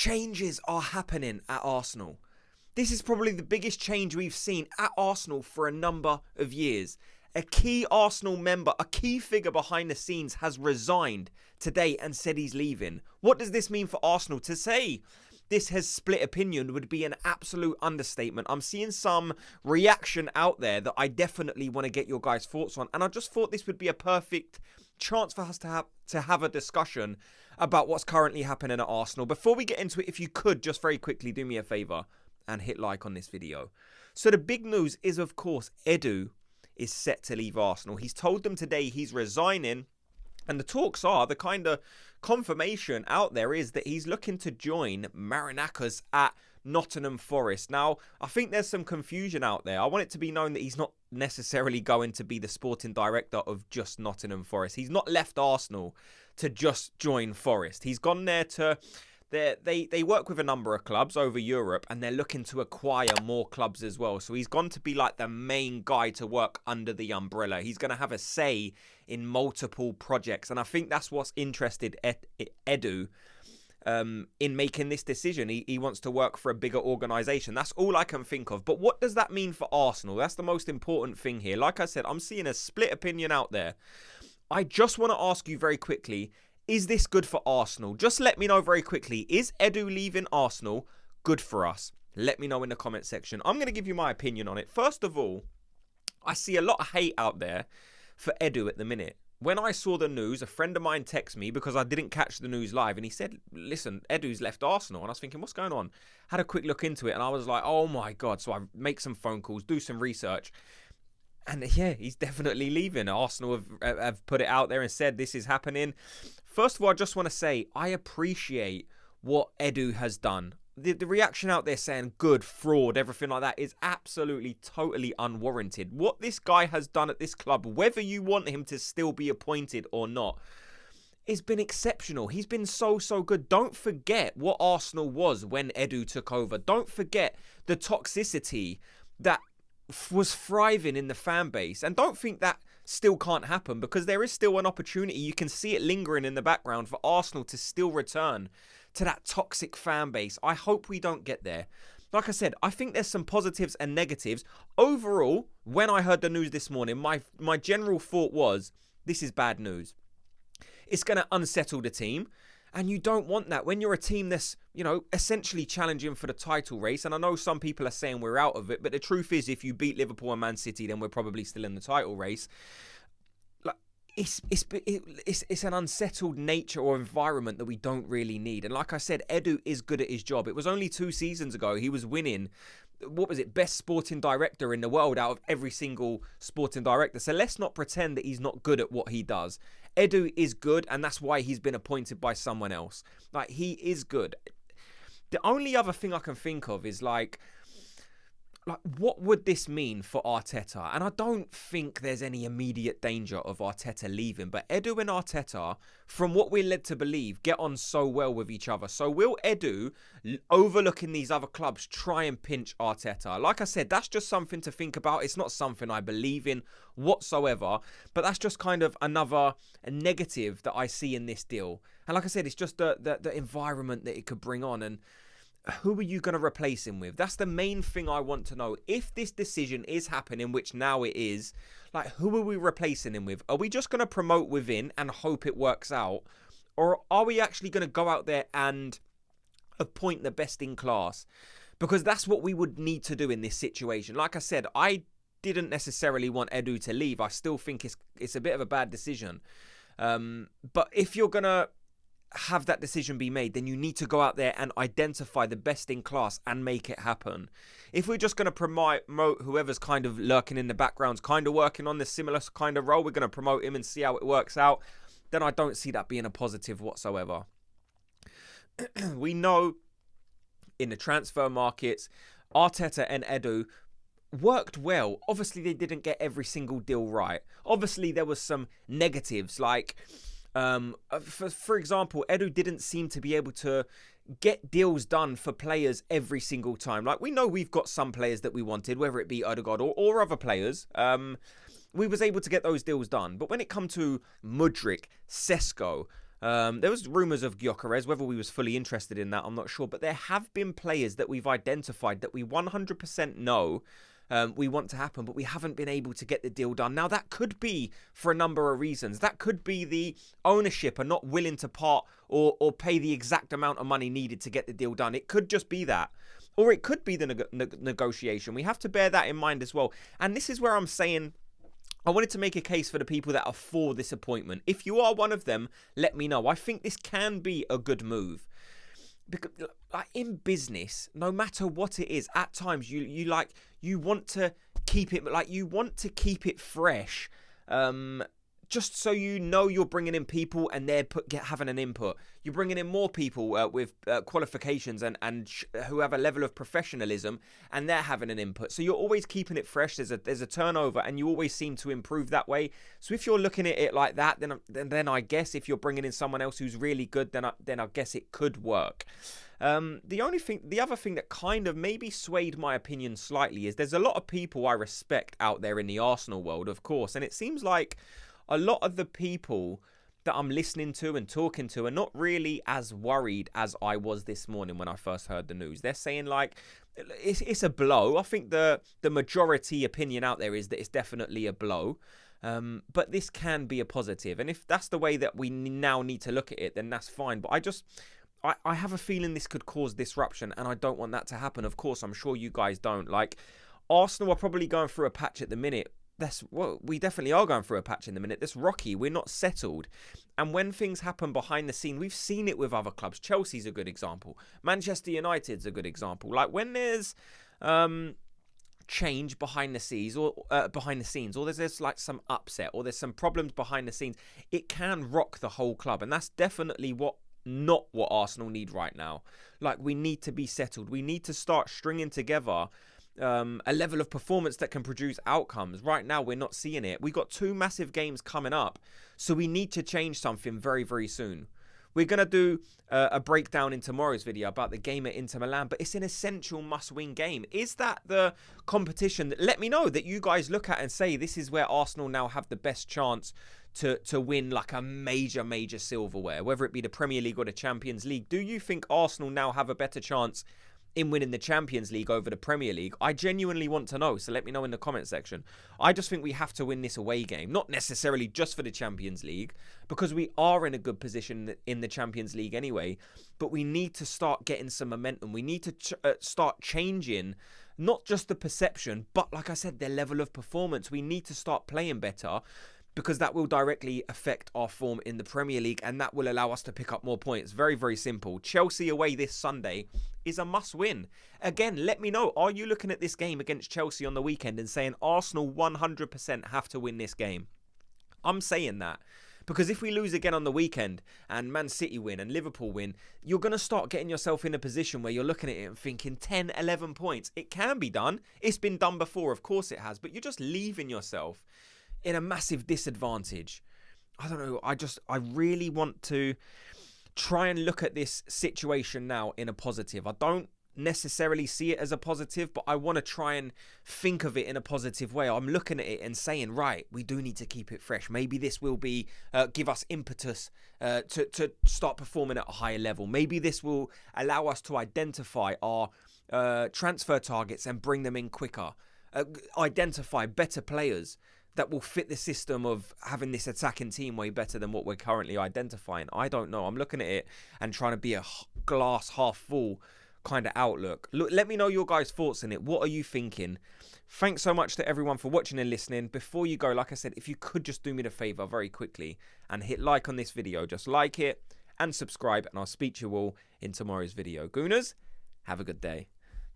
changes are happening at Arsenal. This is probably the biggest change we've seen at Arsenal for a number of years. A key Arsenal member, a key figure behind the scenes has resigned today and said he's leaving. What does this mean for Arsenal? To say this has split opinion would be an absolute understatement. I'm seeing some reaction out there that I definitely want to get your guys' thoughts on. And I just thought this would be a perfect chance for us to have a discussion about what's currently happening at Arsenal. Before we get into it, if you could just very quickly do me a favour and hit like on this video. So the big news is, of course, Edu is set to leave Arsenal. He's told them today he's resigning. And the talks are, the kind of confirmation out there is that he's looking to join Marinakis at Nottingham Forest. Now, I think there's some confusion out there. I want it to be known that he's not necessarily going to be the sporting director of just Nottingham Forest. He's not left Arsenal to just join Forest. He's gone there to... They work with a number of clubs over Europe, and they're looking to acquire more clubs as well. So he's gone to be like the main guy to work under the umbrella. He's going to have a say in multiple projects. And I think that's what's interested Edu in making this decision. He wants to work for a bigger organisation. That's all I can think of. But what does that mean for Arsenal? That's the most important thing here. Like I said, I'm seeing a split opinion out there. I just want to ask you very quickly, is this good for Arsenal? Just let me know very quickly. Is Edu leaving Arsenal good for us? Let me know in the comment section. I'm going to give you my opinion on it. First of all, I see a lot of hate out there for Edu at the minute. When I saw the news, a friend of mine texted me because I didn't catch the news live, and he said, listen, Edu's left Arsenal. And I was thinking, what's going on? Had a quick look into it, and I was like, oh my God. So I make some phone calls, do some research. And yeah, he's definitely leaving. Arsenal have put it out there and said this is happening. First of all, I just want to say I appreciate what Edu has done. The reaction out there saying good, fraud, everything like that is absolutely, totally unwarranted. What this guy has done at this club, whether you want him to still be appointed or not, has been exceptional. He's been so good. Don't forget what Arsenal was when Edu took over. Don't forget the toxicity that was thriving in the fan base. And don't think that still can't happen, because there is still an opportunity. You can see it lingering in the background for Arsenal to still return to that toxic fan base. I hope we don't get there. Like I said, I think there's some positives and negatives. Overall, when I heard the news this morning, my general thought was, this is bad news. It's going to unsettle the team. And you don't want that when you're a team that's, you know, essentially challenging for the title race. And I know some people are saying we're out of it, but the truth is, if you beat Liverpool and Man City, then we're probably still in the title race. Like, it's an unsettled nature or environment that we don't really need. And like I said, Edu is good at his job. It was only 2 seasons ago he was winning, what was it, best sporting director in the world out of every single sporting director. So let's not pretend that he's not good at what he does. Edu is good, and that's why he's been appointed by someone else. Like, he is good. The only other thing I can think of is like what would this mean for Arteta? And I don't think there's any immediate danger of Arteta leaving, but Edu and Arteta, from what we're led to believe, get on so well with each other. So will Edu, overlooking these other clubs, try and pinch Arteta? Like I said, that's just something to think about. It's not something I believe in whatsoever, but that's just kind of another negative that I see in this deal. And like I said, it's just the environment that it could bring on. And who are you going to replace him with? That's the main thing I want to know. If this decision is happening, which now it is, like, who are we replacing him with? Are we just going to promote within and hope it works out? Or are we actually going to go out there and appoint the best in class? Because that's what we would need to do in this situation. Like I said, I didn't necessarily want Edu to leave. I still think it's a bit of a bad decision. But if you're going to have that decision be made, then you need to go out there and identify the best in class and make it happen. If we're just going to promote whoever's kind of lurking in the background, kind of working on this similar kind of role, we're going to promote him and see how it works out, then I don't see that being a positive whatsoever. We know in the transfer markets, Arteta and Edu worked well. Obviously, they didn't get every single deal right. Obviously, there was some negatives, like for example, Edu didn't seem to be able to get deals done for players every single time. Like, we know we've got some players that we wanted, whether it be Odegaard or other players. We was able to get those deals done. But when it come to Mudryk, Sesko, There was rumours of Gyökeres. Whether we was fully interested in that, I'm not sure. But there have been players that we've identified that we 100% know we want to happen, but we haven't been able to get the deal done. Now, that could be for a number of reasons. That could be the ownership are not willing to part or pay the exact amount of money needed to get the deal done. It could just be that. Or it could be the negotiation. We have to bear that in mind as well. And this is where I'm saying I wanted to make a case for the people that are for this appointment. If you are one of them, let me know. I think this can be a good move. Because like in business, no matter what it is, at times you want to keep it fresh, just so you know you're bringing in people and they're having an input. You're bringing in more people with qualifications and who have a level of professionalism, and they're having an input. So you're always keeping it fresh. There's a turnover, and you always seem to improve that way. So if you're looking at it like that, then I guess if you're bringing in someone else who's really good, then I guess it could work. The other thing that kind of maybe swayed my opinion slightly is there's a lot of people I respect out there in the Arsenal world, of course, and it seems like a lot of the people that I'm listening to and talking to are not really as worried as I was this morning when I first heard the news. They're saying like it's a blow. I think the majority opinion out there is that it's definitely a blow. But this can be a positive. And if that's the way that we now need to look at it, then that's fine. But I have a feeling this could cause disruption, and I don't want that to happen. Of course, I'm sure you guys don't. Like, Arsenal are probably going through a patch at the minute. We definitely are going through a patch in the minute. That's rocky. We're not settled. And when things happen behind the scene, we've seen it with other clubs. Chelsea's a good example. Manchester United's a good example. Like when there's change behind the scenes, or there's like some upset, or there's some problems behind the scenes, it can rock the whole club. And that's definitely not what Arsenal need right now. Like, we need to be settled. We need to start stringing together a level of performance that can produce outcomes. Right now, we're not seeing it. We got 2 massive games coming up, so we need to change something very, very soon. We're going to do a breakdown in tomorrow's video about the game at Inter Milan, but it's an essential must-win game. Is that the competition? Let me know that you guys look at and say this is where Arsenal now have the best chance to win like a major silverware, whether it be the Premier League or the Champions League. Do you think Arsenal now have a better chance in winning the Champions League over the Premier League? I genuinely want to know, so let me know in the comment section. I just think we have to win this away game, not necessarily just for the Champions League, because we are in a good position in the Champions League anyway, but we need to start getting some momentum. We need to start changing not just the perception, but like I said, their level of performance. We need to start playing better, because that will directly affect our form in the Premier League, and that will allow us to pick up more points. Very, very simple. Chelsea away this Sunday is a must-win. Again, let me know, are you looking at this game against Chelsea on the weekend and saying Arsenal 100% have to win this game? I'm saying that, because if we lose again on the weekend and Man City win and Liverpool win, you're going to start getting yourself in a position where you're looking at it and thinking 10, 11 points. It can be done. It's been done before, of course it has, but you're just leaving yourself in a massive disadvantage. I don't know. I really want to try and look at this situation now in a positive. I don't necessarily see it as a positive, but I want to try and think of it in a positive way. I'm looking at it and saying, right, we do need to keep it fresh. Maybe this will be give us impetus to start performing at a higher level. Maybe this will allow us to identify our transfer targets and bring them in quicker. Identify better players that will fit the system of having this attacking team way better than what we're currently identifying. I don't know. I'm looking at it and trying to be a glass half full kind of outlook. Look, let me know your guys' thoughts on it. What are you thinking? Thanks so much to everyone for watching and listening. Before you go, like I said, if you could just do me the favor very quickly and hit like on this video, just like it and subscribe, and I'll speak to you all in tomorrow's video. Gooners, have a good day.